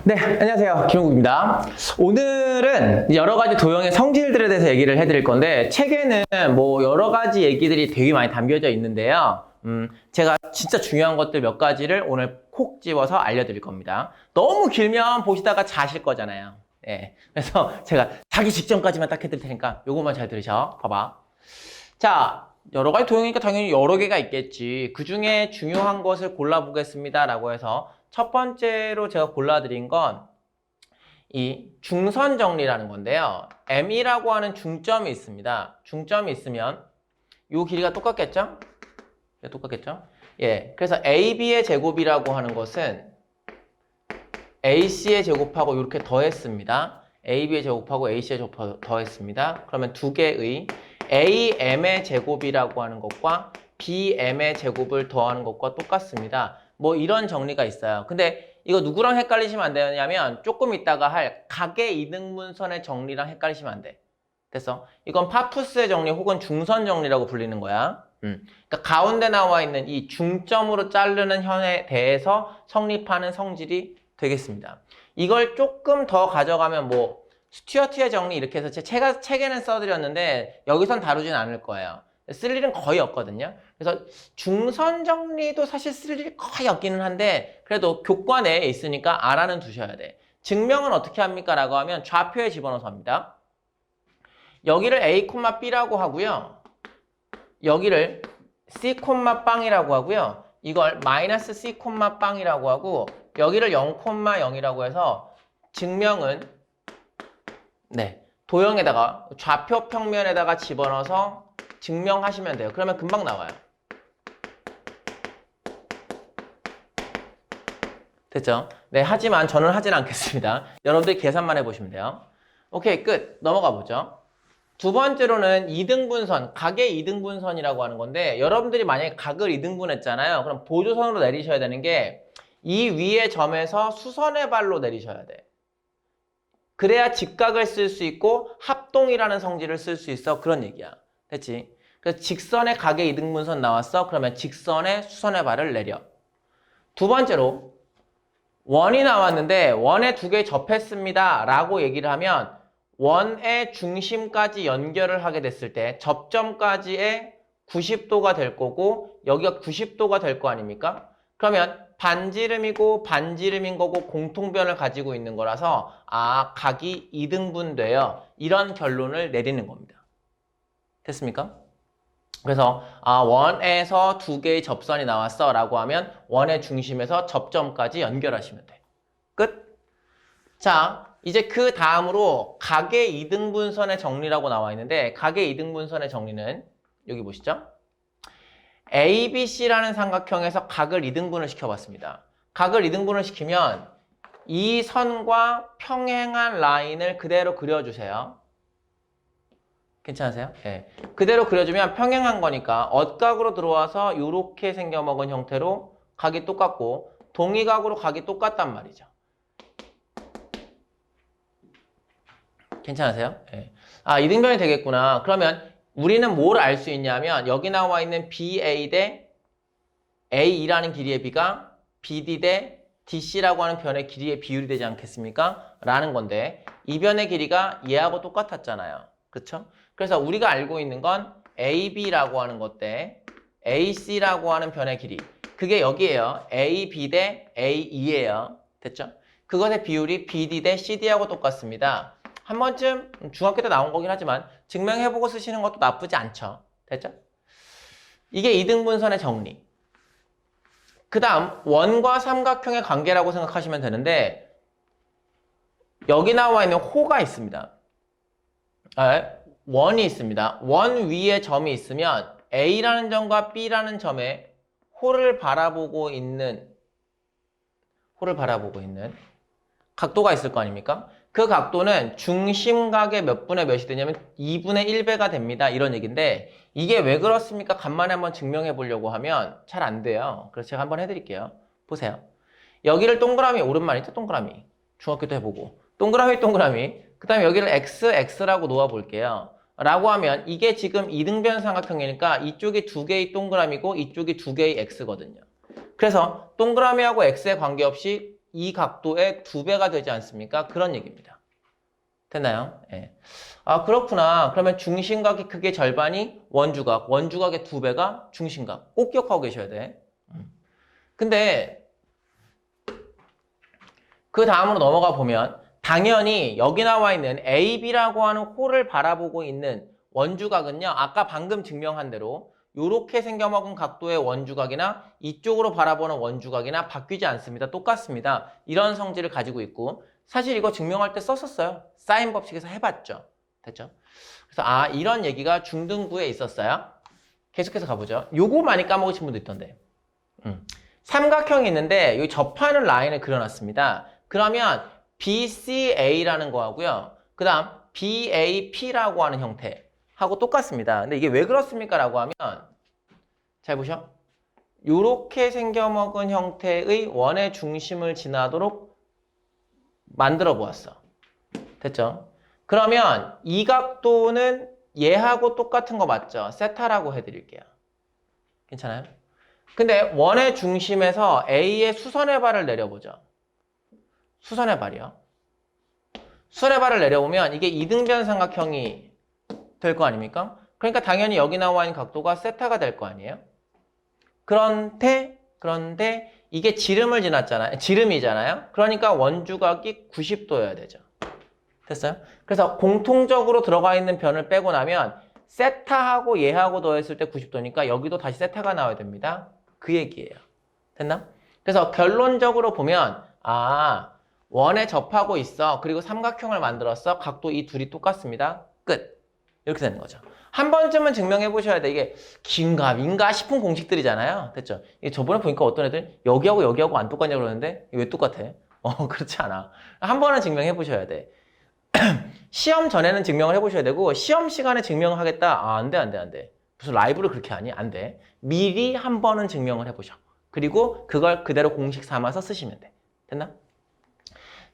네, 안녕하세요. 김용국입니다. 오늘은 여러 가지 도형의 성질들에 대해서 얘기를 해드릴 건데, 책에는 뭐 여러 가지 얘기들이 되게 많이 담겨져 있는데요. 제가 진짜 중요한 것들 몇 가지를 오늘 콕 집어서 알려드릴 겁니다. 너무 길면 보시다가 자실 거잖아요. 네, 그래서 제가 자기 직전까지만 딱 해드릴 테니까 요것만 잘 들으셔. 봐봐. 자, 여러 가지 도형이니까 당연히 여러 개가 있겠지. 그 중에 중요한 것을 골라보겠습니다. 라고 해서 첫 번째로 제가 골라드린 건 이 중선 정리라는 건데요. M이라고 하는 중점이 있습니다. 중점이 있으면 이 길이가 똑같겠죠? 똑같겠죠? 예. 그래서 AB의 제곱이라고 하는 것은 AC의 제곱하고 이렇게 더했습니다. AB의 제곱하고 AC의 제곱 더했습니다. 그러면 두 개의 AM의 제곱이라고 하는 것과 BM의 제곱을 더하는 것과 똑같습니다. 뭐 이런 정리가 있어요. 근데 이거 누구랑 헷갈리시면 안 되냐면 조금 이따가 할 각의 이등분선의 정리랑 헷갈리시면 안 돼. 됐어? 이건 파푸스의 정리 혹은 중선 정리라고 불리는 거야. 그러니까 가운데 나와 있는 이 중점으로 자르는 현에 대해서 성립하는 성질이 되겠습니다. 이걸 조금 더 가져가면 뭐 스튜어트의 정리 이렇게 해서 제가 책에는 써드렸는데 여기선 다루진 않을 거예요. 쓸 일은 거의 없거든요. 그래서 중선 정리도 사실 쓸 일이 거의 없기는 한데 그래도 교과 내에 있으니까 알아는 두셔야 돼. 증명은 어떻게 합니까? 라고 하면 좌표에 집어넣어서 합니다. 여기를 A, B라고 하고요. 여기를 C, 빵이라고 하고요. 이걸 마이너스 C, 빵이라고 하고 여기를 0, 0이라고 해서 증명은 도형에다가 좌표 평면에다가 집어넣어서 증명하시면 돼요. 그러면 금방 나와요. 됐죠? 네, 하지만 저는 하진 않겠습니다. 여러분들이 계산만 해보시면 돼요. 오케이, 끝. 넘어가 보죠. 두 번째로는 이등분선, 각의 이등분선이라고 하는 건데 여러분들이 만약에 각을 이등분했잖아요. 그럼 보조선으로 내리셔야 되는 게 이 위의 점에서 수선의 발로 내리셔야 돼. 그래야 직각을 쓸 수 있고 합동이라는 성질을 쓸 수 있어. 그런 얘기야. 됐지? 그래서 직선의 각의 이등분선 나왔어. 그러면 직선의 수선의 발을 내려. 두 번째로 원이 나왔는데 원에 두 개 접했습니다. 라고 얘기를 하면 원의 중심까지 연결을 하게 됐을 때 접점까지의 90도가 될 거고 여기가 90도가 될 거 아닙니까? 그러면 반지름이고 반지름인 거고 공통변을 가지고 있는 거라서 각이 이등분돼요. 이런 결론을 내리는 겁니다. 됐습니까? 그래서 원에서 두 개의 접선이 나왔어 라고 하면 원의 중심에서 접점까지 연결하시면 돼. 끝. 자, 이제 그 다음으로 각의 이등분선의 정리라고 나와 있는데 각의 이등분선의 정리는 여기 보시죠. ABC라는 삼각형에서 각을 이등분을 시켜봤습니다. 각을 이등분을 시키면 이 선과 평행한 라인을 그대로 그려주세요. 괜찮으세요? 네. 그대로 그려주면 평행한 거니까 엇각으로 들어와서 이렇게 생겨먹은 형태로 각이 똑같고 동의각으로 각이 똑같단 말이죠. 괜찮으세요? 네. 이등변이 되겠구나. 그러면 우리는 뭘 알 수 있냐면 여기 나와 있는 BA 대 AE라는 길이의 B가 BD 대 DC라고 하는 변의 길이의 비율이 되지 않겠습니까? 라는 건데 이 변의 길이가 얘하고 똑같았잖아요. 그렇죠? 그래서 우리가 알고 있는 건 AB라고 하는 것 대 AC라고 하는 변의 길이 그게 여기에요. AB 대 AE예요. 됐죠? 그것의 비율이 BD 대 CD하고 똑같습니다. 한 번쯤 중학교 때 나온 거긴 하지만 증명해보고 쓰시는 것도 나쁘지 않죠. 됐죠? 이게 이등분선의 정리. 그 다음 원과 삼각형의 관계라고 생각하시면 되는데 여기 나와 있는 호가 있습니다. 원이 있습니다. 원 위에 점이 있으면 A라는 점과 B라는 점에 호를 바라보고 있는 각도가 있을 거 아닙니까? 그 각도는 중심각의 몇 분의 몇이 되냐면 2분의 1배가 됩니다. 이런 얘기인데 이게 왜 그렇습니까? 간만에 한번 증명해 보려고 하면 잘 안 돼요. 그래서 제가 한번 해드릴게요. 보세요. 여기를 동그라미, 오랜만이죠? 동그라미. 중학교 때 해보고. 동그라미. 그 다음에 여기를 X라고 놓아볼게요. 라고 하면 이게 지금 이등변 삼각형이니까 이쪽이 두 개의 동그라미고 이쪽이 두 개의 X거든요. 그래서 동그라미하고 X에 관계없이 이 각도의 2배가 되지 않습니까? 그런 얘기입니다. 됐나요? 예. 아, 그렇구나. 그러면 중심각의 크기의 절반이 원주각, 원주각의 2배가 중심각. 꼭 기억하고 계셔야 돼. 근데 그 다음으로 넘어가 보면 당연히 여기 나와 있는 AB라고 하는 홀을 바라보고 있는 원주각은요. 아까 방금 증명한 대로 이렇게 생겨먹은 각도의 원주각이나 이쪽으로 바라보는 원주각이나 바뀌지 않습니다. 똑같습니다. 이런 성질을 가지고 있고 사실 이거 증명할 때 썼었어요. 사인 법칙에서 해봤죠. 됐죠? 그래서 아 이런 얘기가 중등부에 있었어요. 계속해서 가보죠. 요거 많이 까먹으신 분도 있던데. 삼각형이 있는데 여기 접하는 라인을 그려놨습니다. 그러면 BCA라는 거하고요. 그 다음 BAP라고 하는 형태하고 똑같습니다. 근데 이게 왜 그렇습니까? 라고 하면 잘 보셔. 요렇게 생겨먹은 형태의 원의 중심을 지나도록 만들어 보았어. 됐죠? 그러면 이 각도는 얘하고 똑같은 거 맞죠? 세타라고 해드릴게요. 괜찮아요? 근데 원의 중심에서 A의 수선의 발을 내려보죠. 수선의 발이요. 수선의 발을 내려보면 이게 이등변 삼각형이 될 거 아닙니까? 그러니까 당연히 여기 나와 있는 각도가 세타가 될 거 아니에요? 그런데 이게 지름을 지났잖아요. 지름이잖아요. 그러니까 원주각이 90도여야 되죠. 됐어요? 그래서 공통적으로 들어가 있는 변을 빼고 나면 세타하고 얘하고 더했을 때 90도니까 여기도 다시 세타가 나와야 됩니다. 그 얘기예요. 됐나? 그래서 결론적으로 보면 아 원에 접하고 있어. 그리고 삼각형을 만들었어. 각도 이 둘이 똑같습니다. 끝. 이렇게 되는 거죠. 한 번쯤은 증명해 보셔야 돼. 이게 긴가 민가 싶은 공식들이잖아요. 됐죠? 이게 저번에 보니까 어떤 애들 여기하고 안 똑같냐고 그러는데 왜 똑같아? 그렇지 않아. 한 번은 증명해 보셔야 돼. 시험 전에는 증명을 해 보셔야 되고 시험 시간에 증명을 하겠다. 아, 안 돼. 무슨 라이브를 그렇게 하니? 안 돼. 미리 한 번은 증명을 해 보셔. 그리고 그걸 그대로 공식 삼아서 쓰시면 돼. 됐나?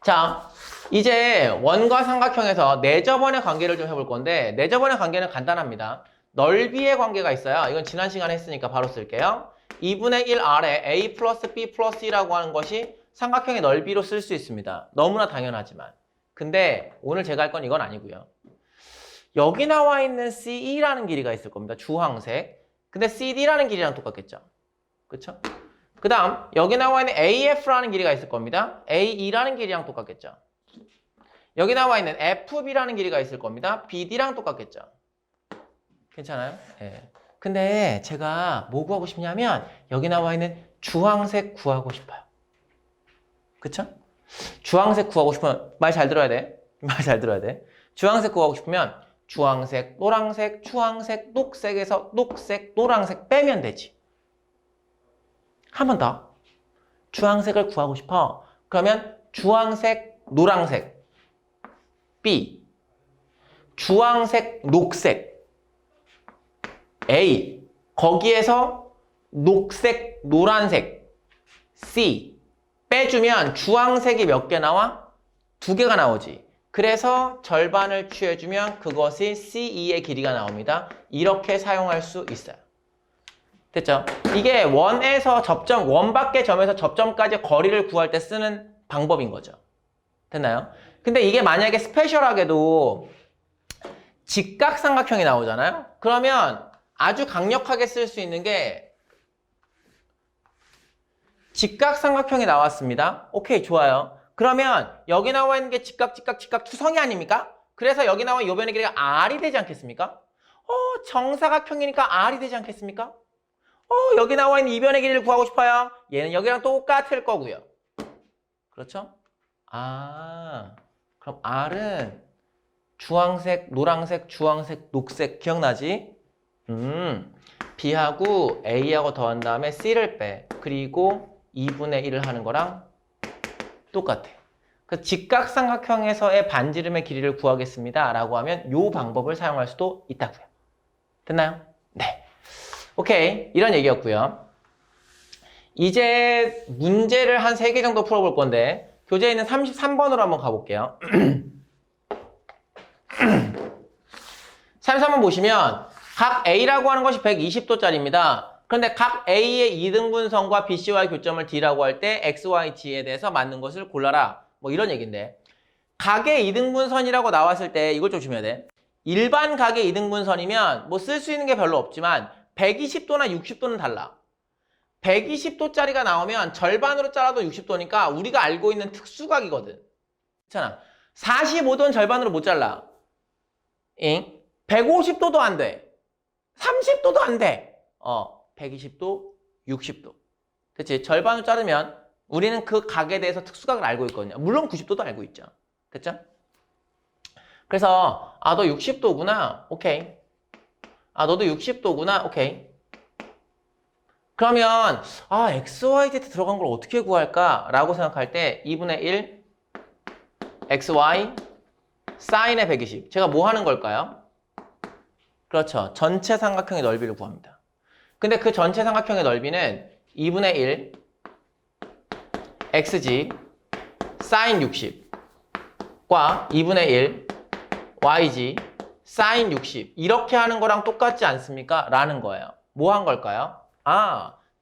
자, 이제 원과 삼각형에서 내저번의 관계를 좀 해볼 건데 내저번의 관계는 간단합니다. 넓이의 관계가 있어요. 이건 지난 시간에 했으니까 바로 쓸게요. 2분의 1 아래 A 플러스 B 플러스 2라고 하는 것이 삼각형의 넓이로 쓸 수 있습니다. 너무나 당연하지만. 근데 오늘 제가 할 건 이건 아니고요. 여기 나와 있는 CE라는 길이가 있을 겁니다. 주황색. 근데 CD라는 길이랑 똑같겠죠. 그쵸? 그 다음 여기 나와 있는 AF라는 길이가 있을 겁니다. AE라는 길이랑 똑같겠죠. 여기 나와 있는 FB라는 길이가 있을 겁니다. BD랑 똑같겠죠. 괜찮아요? 네. 근데 제가 뭐 구하고 싶냐면 여기 나와 있는 주황색 구하고 싶어요. 그쵸? 주황색 구하고 싶으면 말 잘 들어야 돼. 말 잘 들어야 돼. 주황색 구하고 싶으면 주황색, 노란색, 주황색, 녹색에서 녹색, 노란색 빼면 되지. 한 번 더. 주황색을 구하고 싶어. 그러면 주황색, 노란색 B, 주황색, 녹색 A, 거기에서 녹색, 노란색 C 빼주면 주황색이 몇 개 나와? 2개가 나오지. 그래서 절반을 취해주면 그것이 CE의 길이가 나옵니다. 이렇게 사용할 수 있어요. 됐죠? 이게 원에서 접점, 원 밖의 점에서 접점까지 거리를 구할 때 쓰는 방법인 거죠. 됐나요? 근데 이게 만약에 스페셜하게도 직각삼각형이 나오잖아요? 그러면 아주 강력하게 쓸 수 있는 게 직각삼각형이 나왔습니다. 오케이, 좋아요. 그러면 여기 나와 있는 게 직각 투성이 아닙니까? 그래서 여기 나와 있는 요 변의 길이가 R이 되지 않겠습니까? 정사각형이니까 R이 되지 않겠습니까? 여기 나와 있는 이 변의 길이를 구하고 싶어요. 얘는 여기랑 똑같을 거고요. 그렇죠? 아, 그럼 R은 주황색, 노란색, 주황색, 녹색 기억나지? B하고 A하고 더한 다음에 C를 빼. 그리고 2분의 1을 하는 거랑 똑같아. 그 직각삼각형에서의 반지름의 길이를 구하겠습니다. 라고 하면 이 방법을 사용할 수도 있다고요. 됐나요? 네. 오케이. 이런 얘기였고요. 이제 문제를 한 3개 정도 풀어볼 건데 교재에 있는 33번으로 한번 가볼게요. 33번 보시면 각 A라고 하는 것이 120도짜리입니다. 그런데 각 A의 이등분선과 BC와의 교점을 D라고 할 때 X, Y, G에 대해서 맞는 것을 골라라. 뭐 이런 얘기인데 각의 이등분선이라고 나왔을 때 이걸 조심해야 돼. 일반 각의 이등분선이면 뭐 쓸 수 있는 게 별로 없지만 120도나 60도는 달라. 120도짜리가 나오면 절반으로 잘라도 60도니까 우리가 알고 있는 특수각이거든. 그렇잖아. 45도는 절반으로 못 잘라. 150도도 안 돼. 30도도 안 돼. 120도, 60도. 그치? 절반으로 자르면 우리는 그 각에 대해서 특수각을 알고 있거든요. 물론 90도도 알고 있죠. 됐죠? 그래서 너 60도구나. 오케이. 너도 60도구나. 오케이. 그러면 x, y, z 들어간 걸 어떻게 구할까? 라고 생각할 때 2분의 1 x, y 사인의 120. 제가 뭐 하는 걸까요? 그렇죠. 전체 삼각형의 넓이를 구합니다. 근데 그 전체 삼각형의 넓이는 2분의 1 xg 사인 60과 2분의 1 yg 사인 60 이렇게 하는 거랑 똑같지 않습니까? 라는 거예요. 뭐 한 걸까요?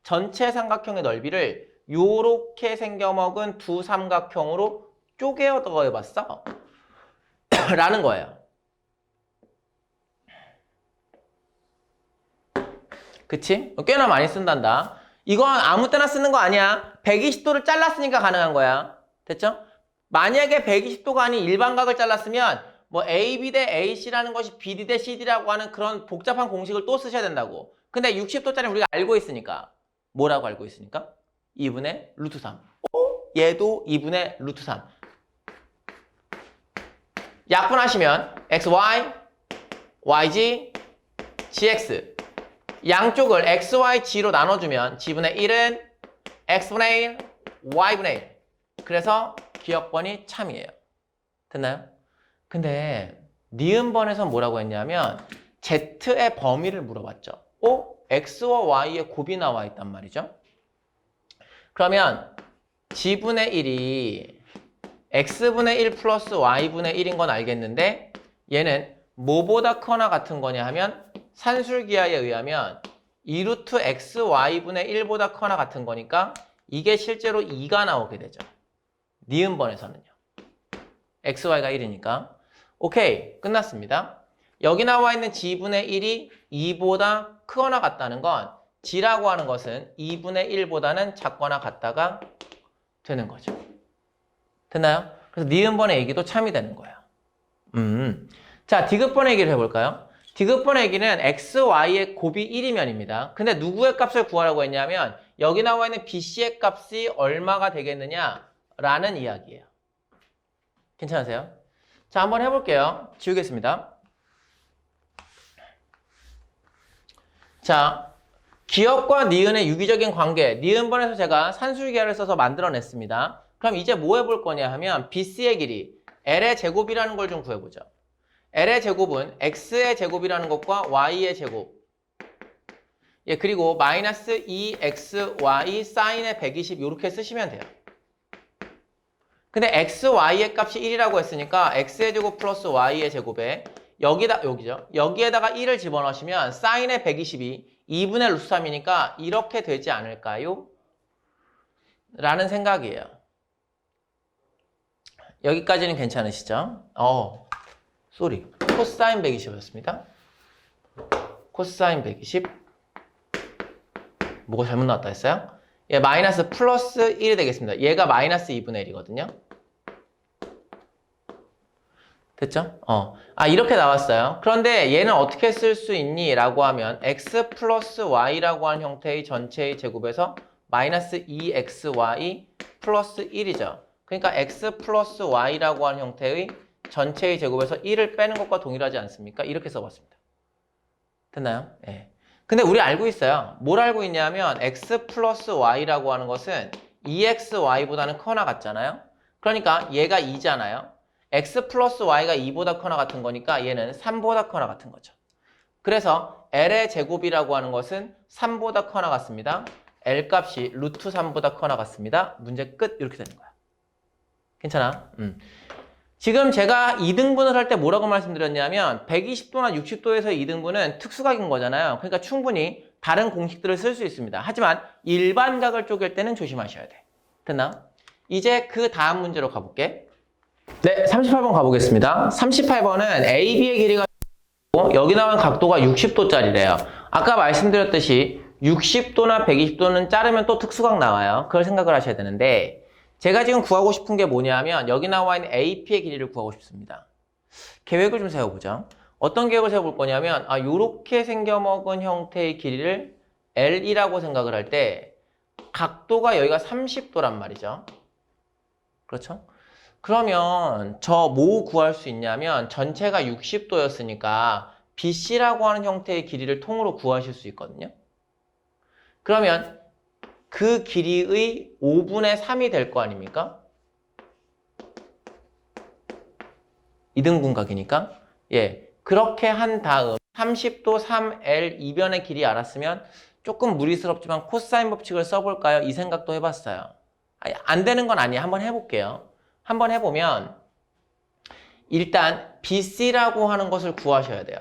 전체 삼각형의 넓이를 요렇게 생겨먹은 두 삼각형으로 쪼개어 더해봤어. 라는 거예요. 그치? 꽤나 많이 쓴단다. 이건 아무 때나 쓰는 거 아니야. 120도를 잘랐으니까 가능한 거야. 됐죠? 만약에 120도가 아닌 일반각을 잘랐으면 뭐 AB 대 AC라는 것이 BD 대 CD라고 하는 그런 복잡한 공식을 또 쓰셔야 된다고. 근데 60도짜리 우리가 알고 있으니까. 뭐라고 알고 있으니까? 2분의 루트 3. 얘도 2분의 루트 3. 약분하시면 XY, YG, GX. 양쪽을 X, Y, G로 나눠주면 G분의 1은 X분의 1, Y분의 1. 그래서 기억번이 참이에요. 됐나요? 근데 니은번에서 뭐라고 했냐면 Z의 범위를 물어봤죠. X와 Y의 곱이 나와 있단 말이죠. 그러면 G분의 1이 X분의 1 플러스 Y분의 1인 건 알겠는데 얘는 뭐보다 크거나 같은 거냐 하면 산술기하에 의하면 2루트 XY분의 1보다 크거나 같은 거니까 이게 실제로 2가 나오게 되죠. 니은번에서는요. XY가 1이니까. 오케이, 끝났습니다. 여기 나와 있는 G분의 1이 2보다 크거나 같다는 건 G라고 하는 것은 2분의 1보다는 작거나 같다가 되는 거죠. 됐나요? 그래서 니은번의 얘기도 참이 되는 거예요. 자, 디귿번의 얘기를 해볼까요? 디귿번의 얘기는 x, y의 곱이 1이면입니다. 근데 누구의 값을 구하라고 했냐면 여기 나와 있는 bc의 값이 얼마가 되겠느냐라는 이야기예요. 괜찮으세요? 자, 한번 해볼게요. 지우겠습니다. 자, 기억과 니은의 유기적인 관계, 니은번에서 제가 산술기하를 써서 만들어냈습니다. 그럼 이제 뭐 해볼 거냐 하면 BC의 길이 L의 제곱이라는 걸 좀 구해보죠. L의 제곱은 X의 제곱이라는 것과 Y의 제곱. 그리고 마이너스 2XY 사인의 120 이렇게 쓰시면 돼요. 근데 X, Y의 값이 1이라고 했으니까 X의 제곱 플러스 Y의 제곱에 여기에다가 1을 집어넣으시면 사인의 120이 2분의 루트 3이니까 이렇게 되지 않을까요? 라는 생각이에요. 여기까지는 괜찮으시죠? 쏘리. 코사인 120이었습니다. 코사인 120. 뭐가 잘못 나왔다 했어요? 마이너스 플러스 1이 되겠습니다. 얘가 마이너스 2분의 1이거든요. 됐죠? 이렇게 나왔어요. 그런데 얘는 어떻게 쓸 수 있니? 라고 하면 x 플러스 y라고 하는 형태의 전체의 제곱에서 마이너스 2xy 플러스 1이죠. 그러니까 x 플러스 y라고 하는 형태의 전체의 제곱에서 1을 빼는 것과 동일하지 않습니까? 이렇게 써봤습니다. 됐나요? 예. 근데 우리 알고 있어요. 뭘 알고 있냐면 x 플러스 y라고 하는 것은 2xy보다는 커나 같잖아요. 그러니까 얘가 2잖아요. x 플러스 y가 2보다 커나 같은 거니까 얘는 3보다 커나 같은 거죠. 그래서 l의 제곱이라고 하는 것은 3보다 커나 같습니다. l 값이 루트 3보다 커나 같습니다. 문제 끝. 이렇게 되는 거야. 괜찮아? 지금 제가 2등분을 할 때 뭐라고 말씀드렸냐면 120도나 60도에서 2등분은 특수각인 거잖아요. 그러니까 충분히 다른 공식들을 쓸 수 있습니다. 하지만 일반각을 쪼갤 때는 조심하셔야 돼. 됐나? 이제 그 다음 문제로 가볼게. 네, 38번 가보겠습니다. 38번은 AB의 길이가 여기 나온 각도가 60도짜리래요. 아까 말씀드렸듯이 60도나 120도는 자르면 또 특수각 나와요. 그걸 생각을 하셔야 되는데 제가 지금 구하고 싶은 게 뭐냐면 여기 나와 있는 AP의 길이를 구하고 싶습니다. 계획을 좀 세워보죠. 어떤 계획을 세워볼 거냐면 요렇게 생겨먹은 형태의 길이를 L이라고 생각을 할 때 각도가 여기가 30도란 말이죠. 그렇죠? 그러면 저 뭐 구할 수 있냐면 전체가 60도였으니까 BC라고 하는 형태의 길이를 통으로 구하실 수 있거든요. 그러면 그 길이의 5분의 3이 될 거 아닙니까? 이등분각이니까. 예, 그렇게 한 다음 30도 3L 이변의 길이 알았으면 조금 무리스럽지만 코사인 법칙을 써볼까요? 이 생각도 해봤어요. 아니, 안 되는 건 아니에요. 한번 해볼게요. 한번 해보면 일단 BC라고 하는 것을 구하셔야 돼요.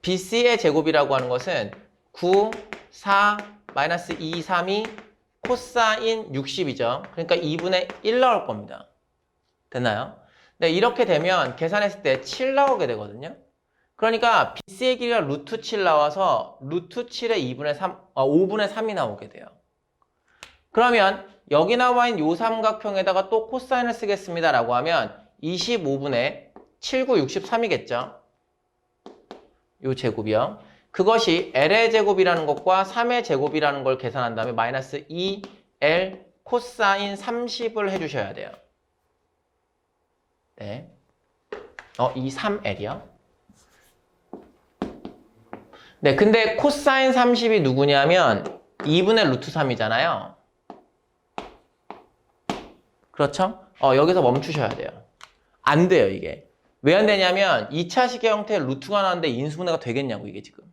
BC의 제곱이라고 하는 것은 9, 4, 마이너스 2, 3이 코사인 60이죠. 그러니까 2분의 1 나올 겁니다. 됐나요? 네, 이렇게 되면 계산했을 때 7 나오게 되거든요. 그러니까 BC의 길이가 루트 7 나와서 루트 7의 5분의 3이 나오게 돼요. 그러면 여기 나와 있는 요 삼각형에다가 또 코사인을 쓰겠습니다 라고 하면 25분의 7, 9, 63이겠죠. 요 제곱이요. 그것이 L의 제곱이라는 것과 3의 제곱이라는 걸 계산한 다음에 마이너스 2L 코사인 30을 해주셔야 돼요. 네. 이 3L이요. 네, 근데 코사인 30이 누구냐면 2분의 루트 3이잖아요. 그렇죠? 여기서 멈추셔야 돼요. 안 돼요, 이게. 왜 안 되냐면 2차식의 형태의 루트가 나왔는데 인수분해가 되겠냐고, 이게 지금.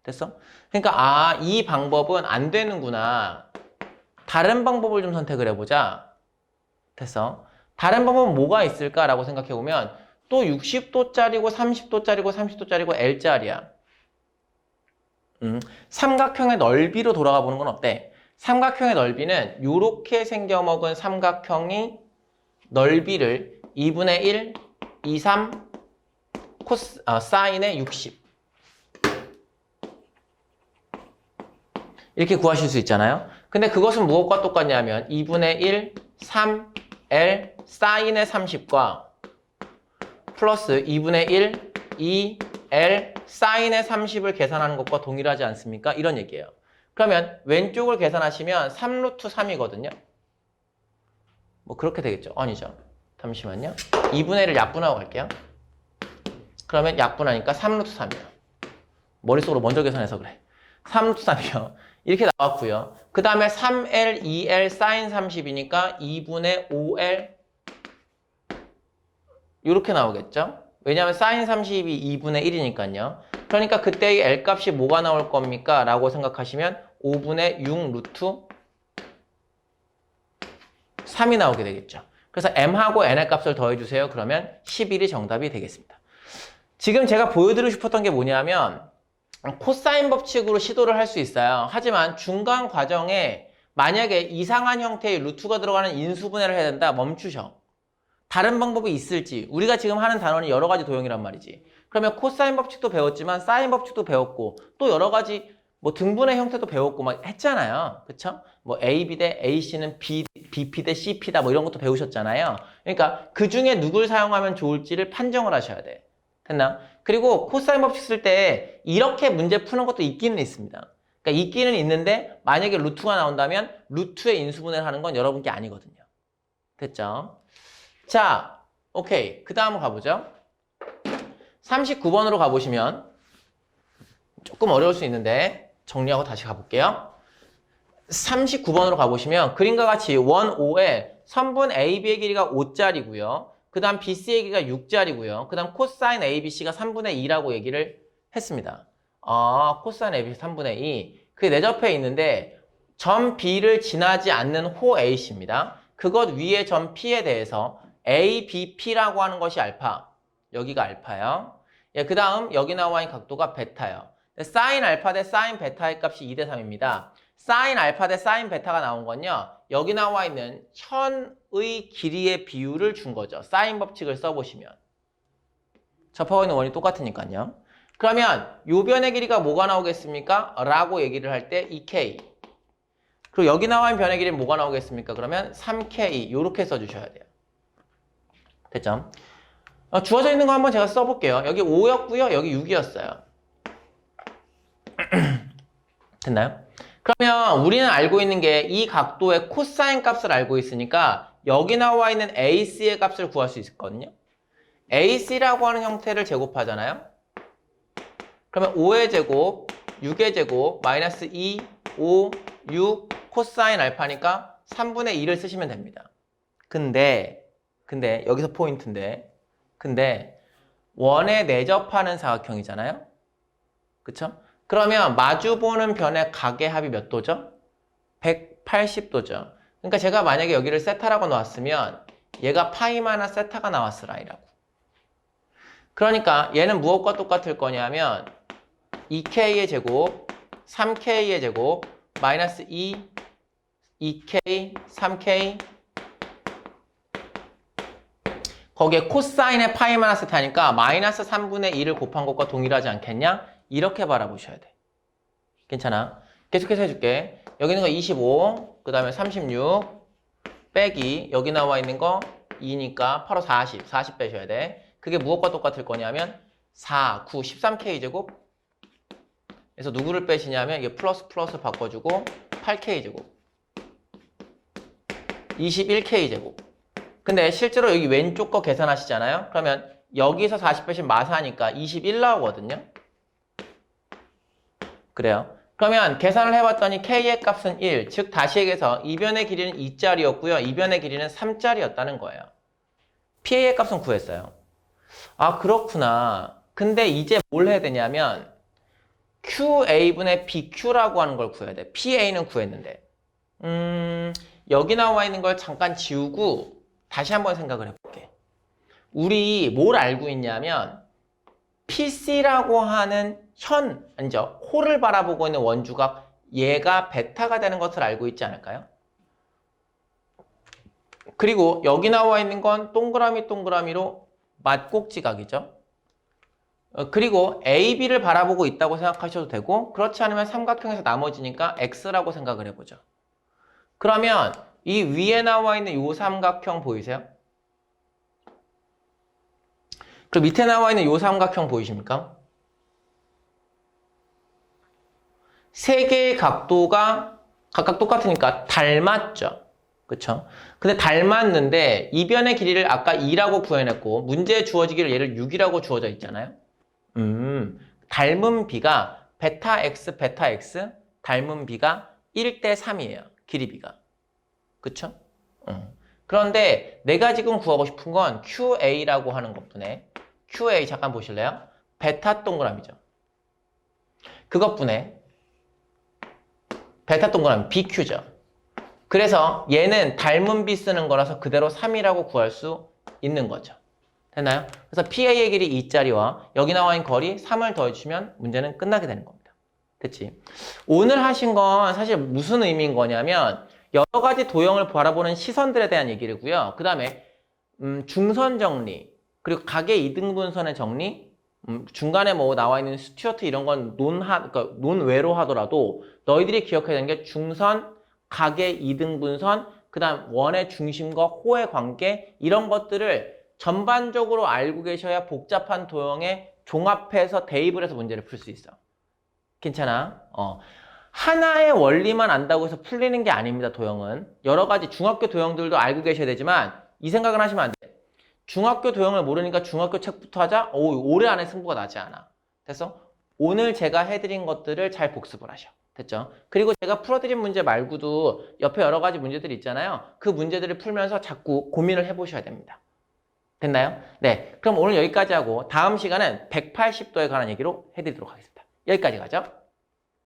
됐어? 그러니까 이 방법은 안 되는구나. 다른 방법을 좀 선택을 해보자. 됐어? 다른 방법은 뭐가 있을까라고 생각해보면 또 60도짜리고 30도짜리고 30도짜리고 L짜리야. 삼각형의 넓이로 돌아가 보는 건 어때? 삼각형의 넓이는 이렇게 생겨먹은 삼각형이 넓이를 2분의 1, 2, 3 사인의 60 이렇게 구하실 수 있잖아요. 근데 그것은 무엇과 똑같냐면 2분의 1, 3L 사인의 30과 플러스 2분의 1, 2L 사인의 30을 계산하는 것과 동일하지 않습니까? 이런 얘기예요. 그러면 왼쪽을 계산하시면 3루트 3이거든요. 뭐 그렇게 되겠죠? 아니죠. 잠시만요. 2분의 1을 약분하고 갈게요. 그러면 약분하니까 3루트 3이에요. 머릿속으로 먼저 계산해서 그래. 3루트 3이요. 이렇게 나왔고요. 그 다음에 3L, 2L 사인 30이니까 2분의 5L 이렇게 나오겠죠? 왜냐하면 사인 30이 2분의 1이니까요. 그러니까 그때의 L 값이 뭐가 나올 겁니까? 라고 생각하시면 5분의 6 루트 3이 나오게 되겠죠. 그래서 M하고 N의 값을 더해주세요. 그러면 11이 정답이 되겠습니다. 지금 제가 보여드리고 싶었던 게 뭐냐면 코사인 법칙으로 시도를 할 수 있어요. 하지만 중간 과정에 만약에 이상한 형태의 루트가 들어가는 인수분해를 해야 된다. 멈추셔. 다른 방법이 있을지. 우리가 지금 하는 단원이 여러 가지 도형이란 말이지. 그러면 코사인 법칙도 배웠지만 사인 법칙도 배웠고 또 여러 가지 뭐 등분의 형태도 배웠고 막 했잖아요. 그쵸? 뭐 AB 대 AC는 BP 대 CP다 뭐 이런 것도 배우셨잖아요. 그러니까 그 중에 누굴 사용하면 좋을지를 판정을 하셔야 돼. 됐나? 그리고 코사인 법칙 쓸 때 이렇게 문제 푸는 것도 있기는 있습니다. 그러니까 있기는 있는데 만약에 루트가 나온다면 루트의 인수분해를 하는 건 여러분께 아니거든요. 됐죠? 자, 오케이. 그 다음으로 가보죠. 39번으로 가보시면 조금 어려울 수 있는데 정리하고 다시 가볼게요. 39번으로 가보시면 그림과 같이 원 O에 선분 AB의 길이가 5짜리고요. 그 다음 BC의 길이가 6짜리고요. 그 다음 코사인 ABC가 3분의 2라고 얘기를 했습니다. 코사인 ABC 3분의 2. 그게 내접해 있는데 점 B를 지나지 않는 호 A씨입니다. 그것 위에 점 P에 대해서 ABP라고 하는 것이 알파. 여기가 알파요. 예, 그 다음 여기 나와 있는 각도가 베타요. 사인 알파 대 사인 베타의 값이 2대 3입니다. 사인 알파 대 사인 베타가 나온 건요. 여기 나와 있는 현의 길이의 비율을 준 거죠. 사인 법칙을 써보시면. 접하고 있는 원이 똑같으니까요. 그러면 요 변의 길이가 뭐가 나오겠습니까? 라고 얘기를 할 때 2K. 그리고 여기 나와 있는 변의 길이는 뭐가 나오겠습니까? 그러면 3K. 요렇게 써주셔야 돼요. 됐죠? 주어져 있는 거 한번 제가 써볼게요. 여기 5였고요. 여기 6이었어요. 됐나요? 그러면 우리는 알고 있는 게 이 각도의 코사인 값을 알고 있으니까 여기 나와 있는 AC의 값을 구할 수 있거든요. AC라고 하는 형태를 제곱하잖아요. 그러면 5의 제곱, 6의 제곱, 마이너스 2, 5, 6, 코사인 알파니까 3분의 2를 쓰시면 됩니다. 근데 여기서 포인트인데 근데 원에 내접하는 사각형이잖아요. 그쵸? 그러면 마주보는 변의 각의 합이 몇 도죠? 180도죠. 그러니까 제가 만약에 여기를 세타라고 놓았으면 얘가 파이 마이너스 세타가 나왔으라이라고. 그러니까 얘는 무엇과 똑같을 거냐면 2K의 제곱, 3K의 제곱, 마이너스 2, 2K, 3K 거기에 코사인의 파이 마이너스 세타니까 마이너스 3분의 2를 곱한 것과 동일하지 않겠냐? 이렇게 바라보셔야 돼. 괜찮아? 계속해서 해줄게. 여기 있는 거 25, 그 다음에 36, 빼기, 여기 나와 있는 거 2니까 8, 5, 40 빼셔야 돼. 그게 무엇과 똑같을 거냐면 4, 9, 13K제곱. 그래서 누구를 빼시냐면 이게 플러스 바꿔주고 8K제곱. 21K제곱. 근데 실제로 여기 왼쪽 거 계산하시잖아요. 그러면 여기서 40 빼시면 마사니까 21 나오거든요. 그래요. 그러면 계산을 해봤더니 K의 값은 1, 즉 다시 얘기해서 이 변의 길이는 2짜리였고요. 이 변의 길이는 3짜리였다는 거예요. PA의 값은 구했어요. 아, 그렇구나. 근데 이제 뭘 해야 되냐면 QA분의 BQ라고 하는 걸 구해야 돼. PA는 구했는데 여기 나와 있는 걸 잠깐 지우고 다시 한번 생각을 해볼게. 우리 뭘 알고 있냐면 PC라고 하는 아니죠. 호를 바라보고 있는 원주각 얘가 베타가 되는 것을 알고 있지 않을까요? 그리고 여기 나와 있는 건 동그라미로 맞꼭지각이죠. 그리고 AB를 바라보고 있다고 생각하셔도 되고 그렇지 않으면 삼각형에서 나머지니까 X라고 생각을 해보죠. 그러면 이 위에 나와 있는 이 삼각형 보이세요? 그 밑에 나와 있는 이 삼각형 보이십니까? 세 개의 각도가 각각 똑같으니까 닮았죠. 그쵸? 근데 닮았는데 이 변의 길이를 아까 2라고 구해냈고 문제에 주어지기를 얘를 6이라고 주어져 있잖아요. 닮은 비가 베타 X 닮은 비가 1대 3이에요. 길이 비가. 그쵸? 그런데 내가 지금 구하고 싶은 건 QA라고 하는 것뿐에 QA 잠깐 보실래요? 베타 동그라미죠. 그것뿐에 베타 동그라미 BQ죠. 그래서 얘는 닮은 비 쓰는 거라서 그대로 3이라고 구할 수 있는 거죠. 됐나요? 그래서 PA의 길이 2짜리와 여기 나와 있는 거리 3을 더해주시면 문제는 끝나게 되는 겁니다. 됐지? 오늘 하신 건 사실 무슨 의미인 거냐면 여러 가지 도형을 바라보는 시선들에 대한 얘기고요. 그 다음에 중선 정리, 그리고 각의 이등분선의 정리, 중간에 뭐 나와 있는 스튜어트 이런 건 그러니까 논외로 하더라도 너희들이 기억해야 되는 게 중선, 각의 이등분선, 그 다음 원의 중심과 호의 관계 이런 것들을 전반적으로 알고 계셔야 복잡한 도형에 종합해서 대입을 해서 문제를 풀 수 있어. 괜찮아? 하나의 원리만 안다고 해서 풀리는 게 아닙니다, 도형은. 여러 가지 중학교 도형들도 알고 계셔야 되지만 이 생각은 하시면 안 돼. 중학교 도형을 모르니까 중학교 책부터 하자? 오래 안에 승부가 나지 않아. 됐어? 오늘 제가 해드린 것들을 잘 복습을 하셔. 됐죠? 그리고 제가 풀어드린 문제 말고도 옆에 여러 가지 문제들이 있잖아요. 그 문제들을 풀면서 자꾸 고민을 해보셔야 됩니다. 됐나요? 네. 그럼 오늘 여기까지 하고 다음 시간은 180도에 관한 얘기로 해드리도록 하겠습니다. 여기까지 가죠.